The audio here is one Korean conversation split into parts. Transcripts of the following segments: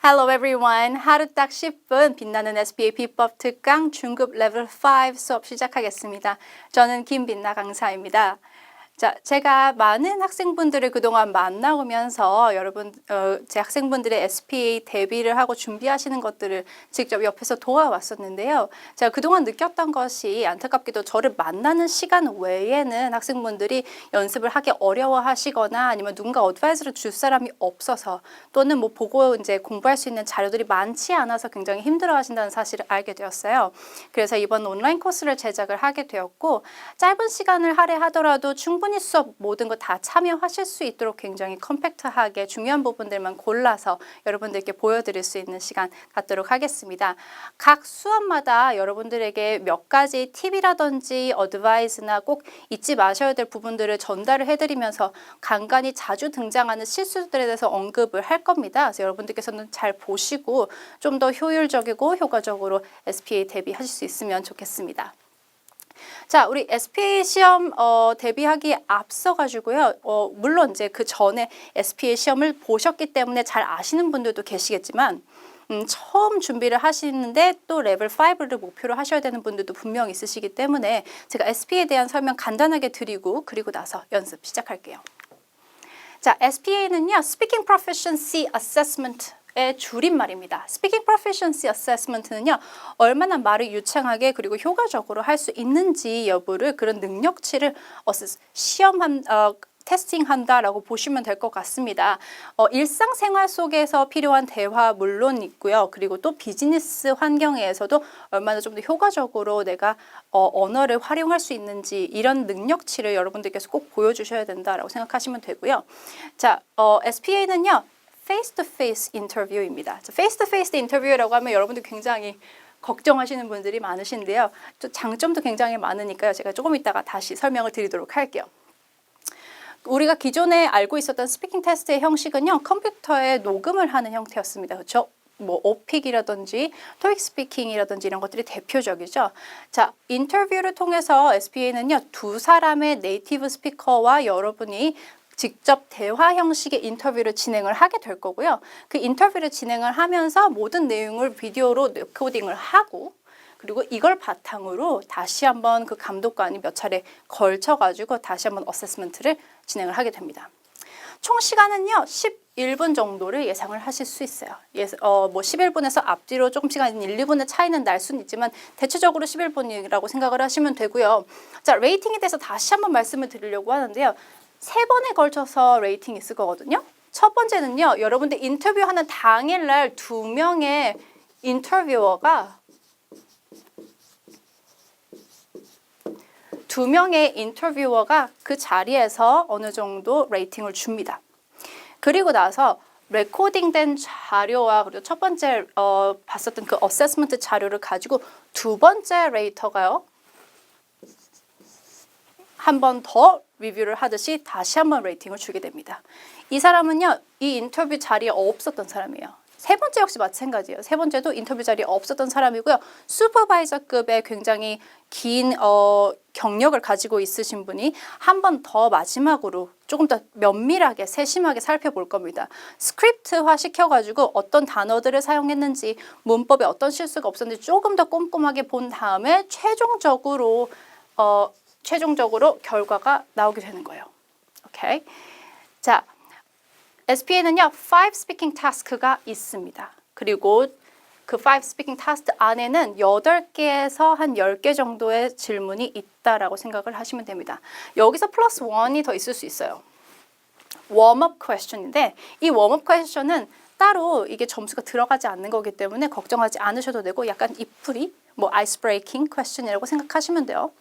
Hello everyone. 하루 딱 10분 빛나는 SPA 비법 특강 중급 레벨 5 수업 시작하겠습니다. 저는 김빛나 강사입니다. 자, 제가 많은 학생분들을 그동안 만나오면서 여러분, 제 학생분들의 SPA 대비를 하고 준비하시는 것들을 직접 옆에서 도와왔었는데요. 제가 그동안 느꼈던 것이 안타깝게도 저를 만나는 시간 외에는 학생분들이 연습을 하기 어려워하시거나 아니면 누군가 어드바이스를 줄 사람이 없어서 또는 뭐 보고 이제 공부할 수 있는 자료들이 많지 않아서 굉장히 힘들어하신다는 사실을 알게 되었어요. 그래서 이번 온라인 코스를 제작을 하게 되었고 짧은 시간을 할애하더라도 충분히 수업 모든 거 다 참여하실 수 있도록 굉장히 컴팩트하게 중요한 부분들만 골라서 여러분들께 보여드릴 수 있는 시간 갖도록 하겠습니다. 각 수업마다 여러분들에게 몇 가지 팁이라든지 어드바이스나 꼭 잊지 마셔야 될 부분들을 전달을 해드리면서 간간히 자주 등장하는 실수들에 대해서 언급을 할 겁니다. 그래서 여러분들께서는 잘 보시고 좀 더 효율적이고 효과적으로 SPA 대비하실 수 있으면 좋겠습니다. 자, 우리 SPA 시험 대비하기에 앞서 가지고요. 물론 이제 그 전에 SPA 시험을 보셨기 때문에 잘 아시는 분들도 계시겠지만 처음 준비를 하시는데 또 레벨 5를 목표로 하셔야 되는 분들도 분명 있으시기 때문에 제가 SPA에 대한 설명 간단하게 드리고 그리고 나서 연습 시작할게요. 자, SPA는요. Speaking Proficiency Assessment 의 줄임말입니다. Speaking Proficiency Assessment는요. 얼마나 말을 유창하게 그리고 효과적으로 할 수 있는지 여부를 그런 능력치를 테스팅한다라고 보시면 될 것 같습니다. 일상생활 속에서 필요한 대화 물론 있고요. 그리고 또 비즈니스 환경에서도 얼마나 좀 더 효과적으로 내가 언어를 활용할 수 있는지 이런 능력치를 여러분들께서 꼭 보여주셔야 된다라고 생각하시면 되고요. 자, SPA는요. face-to-face 인터뷰입니다. face-to-face 인터뷰라고 하면 여러분들 굉장히 걱정하시는 분들이 많으신데요. 또 장점도 굉장히 많으니까요. 제가 조금 이따가 다시 설명을 드리도록 할게요. 우리가 기존에 알고 있었던 스피킹 테스트의 형식은요. 컴퓨터에 녹음을 하는 형태였습니다. 그렇죠? 뭐 오픽이라든지 토익 스피킹이라든지 이런 것들이 대표적이죠. 자, 인터뷰를 통해서 SPA는요. 두 사람의 네이티브 스피커와 여러분이 직접 대화 형식의 인터뷰를 진행을 하게 될 거고요. 그 인터뷰를 진행을 하면서 모든 내용을 비디오로 레코딩을 하고 그리고 이걸 바탕으로 다시 한번 그 감독관이 몇 차례 걸쳐가지고 다시 한번 어세스먼트를 진행을 하게 됩니다. 총 시간은요. 11분 정도를 예상을 하실 수 있어요. 뭐 11분에서 앞뒤로 조금씩 한 1, 2분의 차이는 날 수는 있지만 대체적으로 11분이라고 생각을 하시면 되고요. 자, 레이팅에 대해서 다시 한번 말씀을 드리려고 하는데요. 3번에 걸쳐서 레이팅이 있을 거거든요. 첫 번째는요. 여러분들 인터뷰하는 당일날 2명의 인터뷰어가 그 자리에서 어느 정도 레이팅을 줍니다. 그리고 나서 레코딩된 자료와 그리고 첫 번째 봤었던 그 어세스먼트 자료를 가지고 두 번째 레이터가요. 한 번 더 리뷰를 하듯이 다시 한번 레이팅을 주게 됩니다. 이 사람은요. 이 인터뷰 자리에 없었던 사람이에요. 세 번째 역시 마찬가지예요. 세 번째도 인터뷰 자리에 없었던 사람이고요. 슈퍼바이저급의 굉장히 긴 경력을 가지고 있으신 분이 한 번 더 마지막으로 조금 더 면밀하게 세심하게 살펴볼 겁니다. 스크립트화 시켜가지고 어떤 단어들을 사용했는지 문법에 어떤 실수가 없었는지 조금 더 꼼꼼하게 본 다음에 최종적으로 결과가 나오게 되는 거예요. 오케이. 자, SPA는요. 5 speaking task가 있습니다. 그리고 그 5 speaking task 안에는 8개에서 한 10개 정도의 질문이 있다라고 생각을 하시면 됩니다. 여기서 플러스 1이 더 있을 수 있어요. 웜업 퀘스천인데 이 웜업 퀘스천은 따로 이게 점수가 들어가지 않는 거기 때문에 걱정하지 않으셔도 되고 약간 이풀이 뭐 아이스 브레이킹 퀘스천이라고 생각하시면 돼요.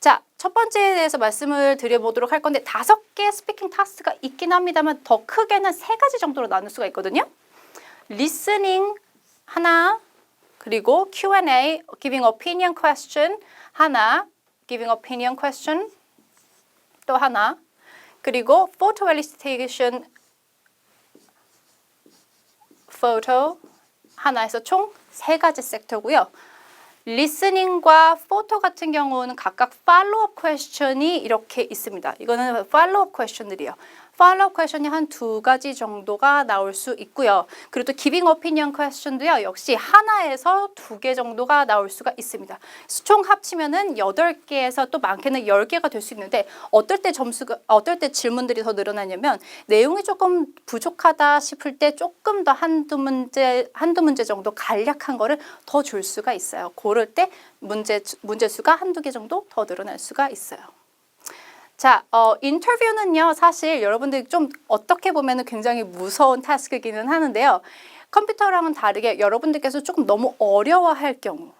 자, 첫 번째에 대해서 말씀을 드려보도록 할 건데 5개 스피킹 타스크가 있긴 합니다만 더 크게는 3가지 정도로 나눌 수가 있거든요. 리스닝 하나, 그리고 Q&A, giving opinion question 하나, giving opinion question 또 하나, 그리고 photo elicitation photo 하나 해서 총 3가지 섹터고요. 리스닝과 포토 같은 경우는 각각 팔로우업 퀘스천이 이렇게 있습니다. 이거는 팔로우업 퀘스천들이에요. follow question이 한 2가지 정도가 나올 수 있고요. 그리고 또 giving opinion question도요. 역시 하나에서 2개 정도가 나올 수가 있습니다. 총 합치면은 8개에서 또 많게는 10개가 될 수 있는데 어떨 때 질문들이 더 늘어나냐면 내용이 조금 부족하다 싶을 때 조금 더 한두 문제 정도 간략한 거를 더 줄 수가 있어요. 그럴 때 문제 수가 한두 개 정도 더 늘어날 수가 있어요. 자, 인터뷰는요, 사실 여러분들이 좀 어떻게 보면 굉장히 무서운 타스크이기는 하는데요. 컴퓨터랑은 다르게 여러분들께서 조금 너무 어려워할 경우,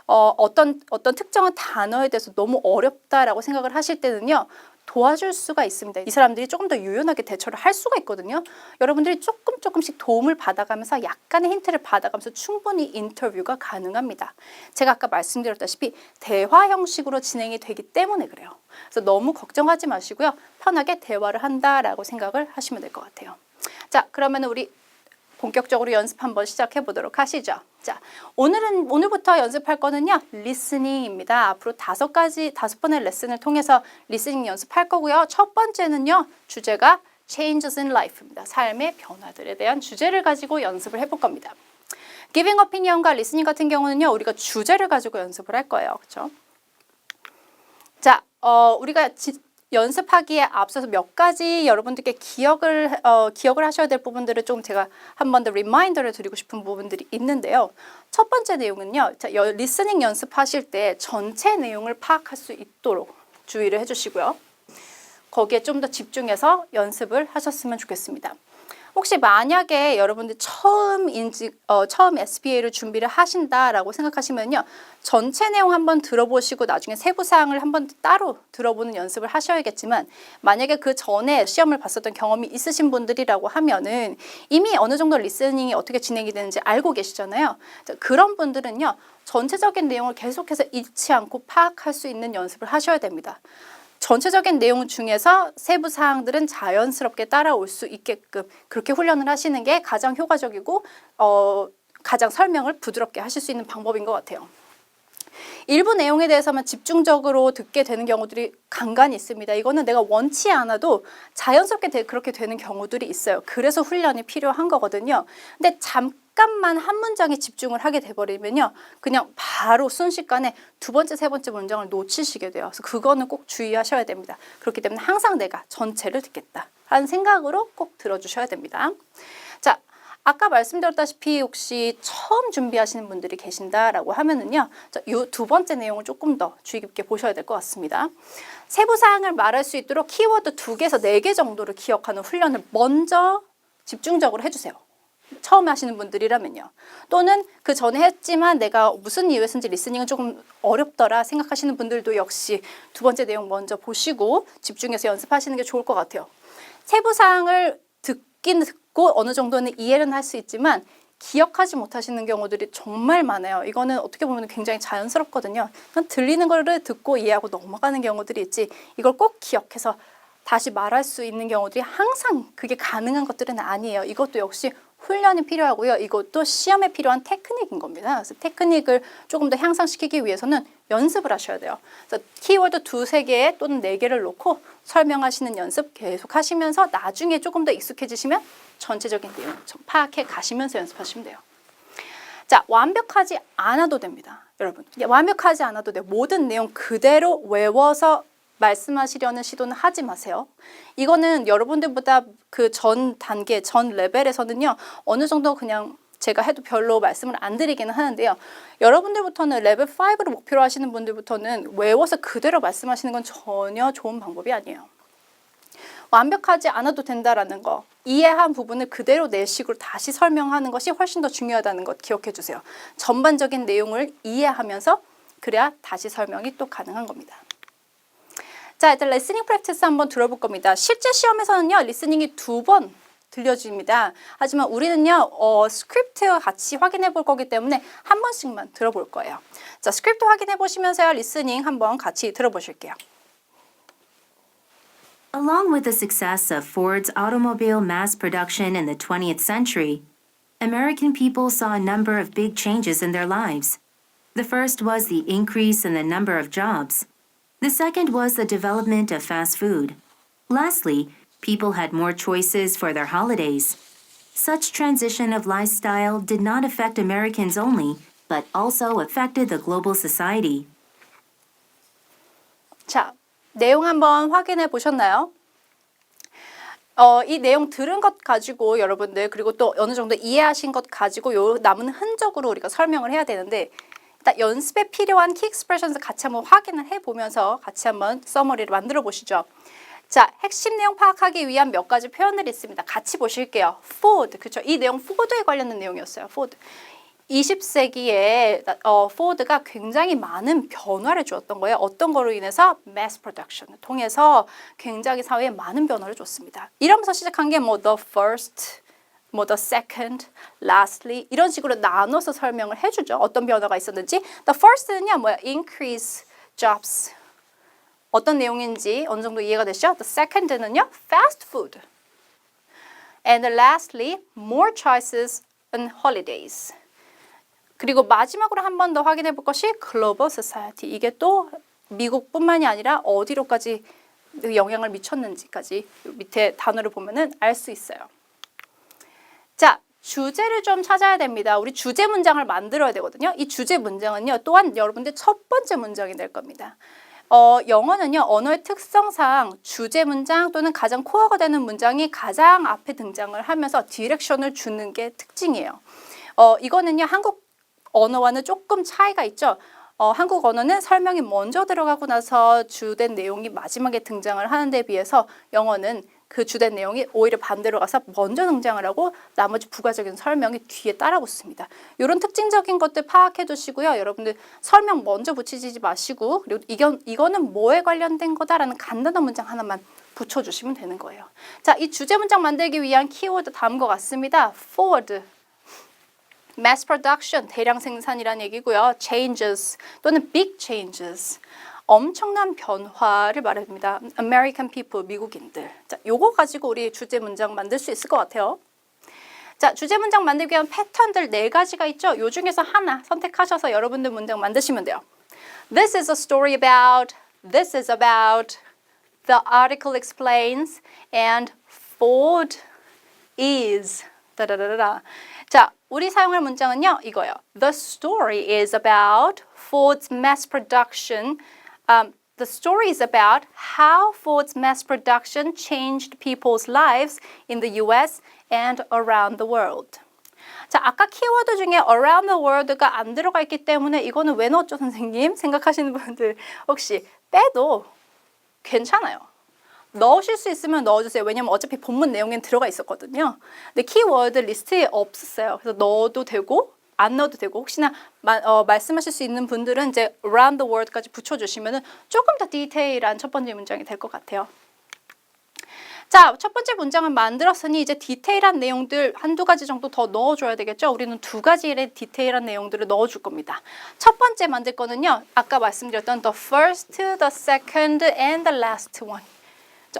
어떤 특정한 단어에 대해서 너무 어렵다라고 생각을 하실 때는요, 도와줄 수가 있습니다. 이 사람들이 조금 더 유연하게 대처를 할 수가 있거든요. 여러분들이 조금씩 도움을 받아가면서 약간의 힌트를 받아가면서 충분히 인터뷰가 가능합니다. 제가 아까 말씀드렸다시피 대화 형식으로 진행이 되기 때문에 그래요. 그래서 너무 걱정하지 마시고요. 편하게 대화를 한다라고 생각을 하시면 될 것 같아요. 자, 그러면 우리 본격적으로 연습 한번 시작해 보도록 하시죠. 자, 오늘부터 연습할 거는요, 리스닝입니다. 앞으로 5번의 레슨을 통해서 리스닝 연습할 거고요. 첫 번째는요, 주제가 changes in life입니다. 삶의 변화들에 대한 주제를 가지고 연습을 해볼 겁니다. giving opinion과 리스닝 같은 경우는요, 우리가 주제를 가지고 연습을 할 거예요. 그렇죠? 자, 우리가 연습하기에 앞서서 몇 가지 여러분들께 기억을 하셔야 될 부분들을 좀 제가 한 번 더 리마인더를 드리고 싶은 부분들이 있는데요. 첫 번째 내용은요. 자, 리스닝 연습하실 때 전체 내용을 파악할 수 있도록 주의를 해주시고요. 거기에 좀 더 집중해서 연습을 하셨으면 좋겠습니다. 혹시 만약에 여러분들 처음 SBA를 준비를 하신다라고 생각하시면요. 전체 내용 한번 들어보시고 나중에 세부 사항을 한번 따로 들어보는 연습을 하셔야겠지만 만약에 그 전에 시험을 봤었던 경험이 있으신 분들이라고 하면은 이미 어느 정도 리스닝이 어떻게 진행이 되는지 알고 계시잖아요. 그런 분들은요. 전체적인 내용을 계속해서 잃지 않고 파악할 수 있는 연습을 하셔야 됩니다. 전체적인 내용 중에서 세부 사항들은 자연스럽게 따라올 수 있게끔 그렇게 훈련을 하시는 게 가장 효과적이고 가장 설명을 부드럽게 하실 수 있는 방법인 것 같아요. 일부 내용에 대해서만 집중적으로 듣게 되는 경우들이 간간히 있습니다. 이거는 내가 원치 않아도 자연스럽게 그렇게 되는 경우들이 있어요. 그래서 훈련이 필요한 거거든요. 근데 잠깐만 한 문장에 집중을 하게 돼버리면요. 그냥 바로 순식간에 두 번째, 세 번째 문장을 놓치시게 돼요. 그래서 그거는 꼭 주의하셔야 됩니다. 그렇기 때문에 항상 내가 전체를 듣겠다 하는 생각으로 꼭 들어주셔야 됩니다. 자, 아까 말씀드렸다시피 혹시 처음 준비하시는 분들이 계신다라고 하면은요, 이 2번째 내용을 조금 더 주의 깊게 보셔야 될 것 같습니다. 세부 사항을 말할 수 있도록 키워드 2개에서 4개 정도를 기억하는 훈련을 먼저 집중적으로 해주세요. 처음 하시는 분들이라면요. 또는 그 전에 했지만 내가 무슨 이유에서인지 리스닝은 조금 어렵더라 생각하시는 분들도 역시 2번째 내용 먼저 보시고 집중해서 연습하시는 게 좋을 것 같아요. 세부 사항을 듣긴 듣고 어느 정도는 이해는 할 수 있지만 기억하지 못하시는 경우들이 정말 많아요. 이거는 어떻게 보면 굉장히 자연스럽거든요. 그냥 들리는 거를 듣고 이해하고 넘어가는 경우들이 있지 이걸 꼭 기억해서 다시 말할 수 있는 경우들이 항상 그게 가능한 것들은 아니에요. 이것도 역시 훈련이 필요하고요. 이것도 시험에 필요한 테크닉인 겁니다. 그래서 테크닉을 조금 더 향상시키기 위해서는 연습을 하셔야 돼요. 그래서 키워드 2-3개 또는 4개를 놓고 설명하시는 연습 계속 하시면서 나중에 조금 더 익숙해지시면 전체적인 내용 파악해 가시면서 연습하시면 돼요. 자, 완벽하지 않아도 됩니다. 여러분, 완벽하지 않아도 돼요. 모든 내용 그대로 외워서 말씀하시려는 시도는 하지 마세요. 이거는 여러분들보다 그 전 단계, 전 레벨에서는요. 어느 정도 그냥 제가 해도 별로 말씀을 안 드리기는 하는데요. 여러분들부터는 레벨 5를 목표로 하시는 분들부터는 외워서 그대로 말씀하시는 건 전혀 좋은 방법이 아니에요. 완벽하지 않아도 된다라는 거, 이해한 부분을 그대로 내 식으로 다시 설명하는 것이 훨씬 더 중요하다는 것 기억해 주세요. 전반적인 내용을 이해하면서 그래야 다시 설명이 또 가능한 겁니다. 자, 일단 리스닝 프랙티스 한번 들어볼 겁니다. 실제 시험에서는요, 리스닝이 2번 들려집니다. 하지만 우리는요, 스크립트 같이 확인해 볼 거기 때문에 한 번씩만 들어볼 거예요. 자, 스크립트 확인해 보시면서요, 리스닝 한번 같이 들어보실게요. Along with the success of Ford's automobile mass production in the 20th century, American people saw a number of big changes in their lives. The first was the increase in the number of jobs. The second was the development of fast food. Lastly, People had more choices for their holidays. Such transition of lifestyle did not affect Americans only, but also affected the global society. 자, 내용 한번 확인해 보셨나요? 이 내용 들은 것 가지고 여러분들 그리고 또 어느 정도 이해하신 것 가지고 요 남은 흔적으로 우리가 설명을 해야 되는데 일단 연습에 필요한 키 익스프레션스 같이 한번 확인을 해보면서 같이 한번 서머리를 만들어 보시죠. 자, 핵심 내용 파악하기 위한 몇 가지 표현들이 있습니다. 같이 보실게요. Ford, 그렇죠? 이 내용 포드에 관련된 내용이었어요. Ford. 20세기에 포드가 굉장히 많은 변화를 주었던 거예요. 어떤 거로 인해서? mass production을 통해서 굉장히 사회에 많은 변화를 줬습니다. 이러면서 시작한 게 뭐 the first, 뭐 the second, lastly 이런 식으로 나눠서 설명을 해주죠. 어떤 변화가 있었는지. The first는요, 뭐야? increase jobs. 어떤 내용인지 어느 정도 이해가 되시죠? The second는요, fast food. And lastly, more choices on holidays. 그리고 마지막으로 한 번 더 확인해 볼 것이 글로벌 소사이어티. 이게 또 미국뿐만이 아니라 어디로까지 영향을 미쳤는지까지 밑에 단어를 보면은 알 수 있어요. 자, 주제를 좀 찾아야 됩니다. 우리 주제 문장을 만들어야 되거든요. 이 주제 문장은요, 또한 여러분들 첫 번째 문장이 될 겁니다. 영어는요, 언어의 특성상 주제 문장 또는 가장 코어가 되는 문장이 가장 앞에 등장을 하면서 디렉션을 주는 게 특징이에요. 이거는요, 한국 언어와는 조금 차이가 있죠. 한국 언어는 설명이 먼저 들어가고 나서 주된 내용이 마지막에 등장을 하는 데 비해서 영어는 그 주된 내용이 오히려 반대로 가서 먼저 등장을 하고 나머지 부가적인 설명이 뒤에 따라붙습니다. 이런 특징적인 것들 파악해 두시고요. 여러분들 설명 먼저 붙이지 마시고 그리고 이거는 뭐에 관련된 거다라는 간단한 문장 하나만 붙여주시면 되는 거예요. 자, 이 주제 문장 만들기 위한 키워드 다음과 같습니다. forward. mass production, 대량 생산이라는 얘기고요. changes 또는 big changes, 엄청난 변화를 말합니다. American people, 미국인들. 자, 요거 가지고 우리 주제 문장 만들 수 있을 것 같아요. 자, 주제 문장 만들기 위한 패턴들 4가지가 있죠. 요 중에서 하나 선택하셔서 여러분들 문장 만드시면 돼요. This is a story about, this is about, the article explains, and Ford is, 다다다다. 자, 우리 사용할 문장은요, 이거예요. The story is about Ford's mass production. The story is about how Ford's mass production changed people's lives in the US and around the world. 자, 아까 키워드 중에 around the world가 안 들어가 있기 때문에 이거는 왜 넣었죠, 선생님? 생각하시는 분들 혹시 빼도 괜찮아요. 넣으실 수 있으면 넣어주세요. 왜냐면 어차피 본문 내용엔 들어가 있었거든요. 근데 키워드 리스트에 없었어요. 그래서 넣어도 되고 안 넣어도 되고 혹시나 말씀하실 수 있는 분들은 이제 around the world까지 붙여주시면 조금 더 디테일한 첫 번째 문장이 될 것 같아요. 자, 첫 번째 문장을 만들었으니 이제 디테일한 내용들 한두 가지 정도 더 넣어줘야 되겠죠? 우리는 2가지의 디테일한 내용들을 넣어줄 겁니다. 첫 번째 만들 거는요, 아까 말씀드렸던 the first, the second, and the last one.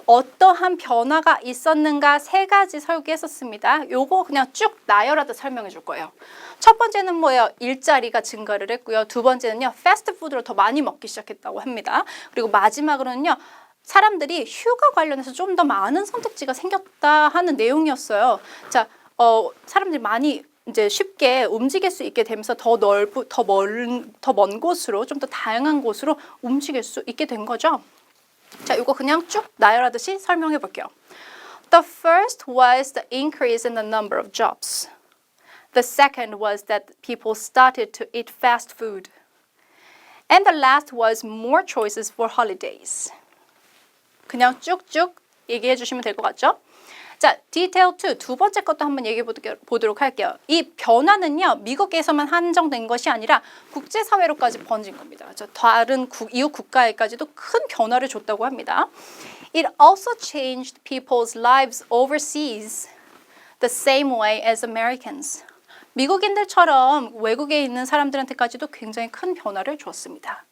어떠한 변화가 있었는가 3가지 설계했었습니다. 요거 그냥 쭉 나열하듯 설명해 줄 거예요. 첫 번째는 뭐예요? 일자리가 증가를 했고요. 두 번째는요, 패스트푸드를 더 많이 먹기 시작했다고 합니다. 그리고 마지막으로는요, 사람들이 휴가 관련해서 좀 더 많은 선택지가 생겼다 하는 내용이었어요. 자, 사람들이 많이 이제 쉽게 움직일 수 있게 되면서 더 먼 곳으로 좀 더 다양한 곳으로 움직일 수 있게 된 거죠. 자, 이거 그냥 쭉 나열하듯이 설명해 볼게요. The first was the increase in the number of jobs. The second was that people started to eat fast food. And the last was more choices for holidays. 그냥 쭉쭉 얘기해 주시면 될 것 같죠? 자, Detail 2, 두 번째 것도 한번 얘기해 보도록 할게요. 이 변화는요, 미국에서만 한정된 것이 아니라 국제사회로까지 번진 겁니다. 다른 이웃 국가에까지도 큰 변화를 줬다고 합니다. It also changed people's lives overseas the same way as Americans. 미국인들처럼 외국에 있는 사람들한테까지도 굉장히 큰 변화를 줬습니다.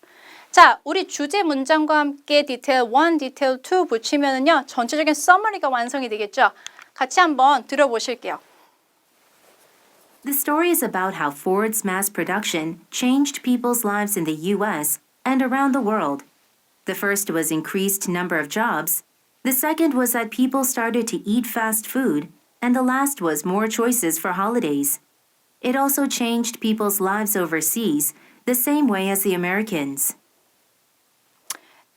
자, 우리 주제 문장과 함께 디테일 1, 디테일 2 붙이면은요, 전체적인 서머리가 완성이 되겠죠? 같이 한번 들어보실게요. The story is about how Ford's mass production changed people's lives in the US and around the world. The first was increased number of jobs. The second was that people started to eat fast food, and the last was more choices for holidays. It also changed people's lives overseas, the same way as the Americans.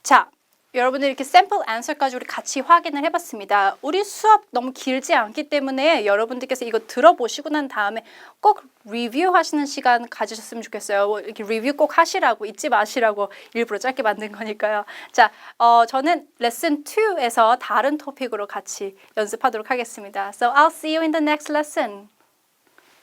자, 여러분들 이렇게 샘플 앤서까지 우리 같이 확인을 해봤습니다. 우리 수업 너무 길지 않기 때문에 여러분들께서 이거 들어보시고 난 다음에 꼭 리뷰하시는 시간 가지셨으면 좋겠어요. 이렇게 리뷰 꼭 하시라고 잊지 마시라고 일부러 짧게 만든 거니까요. 자, 저는 레슨 2에서 다른 토픽으로 같이 연습하도록 하겠습니다. So I'll see you in the next lesson.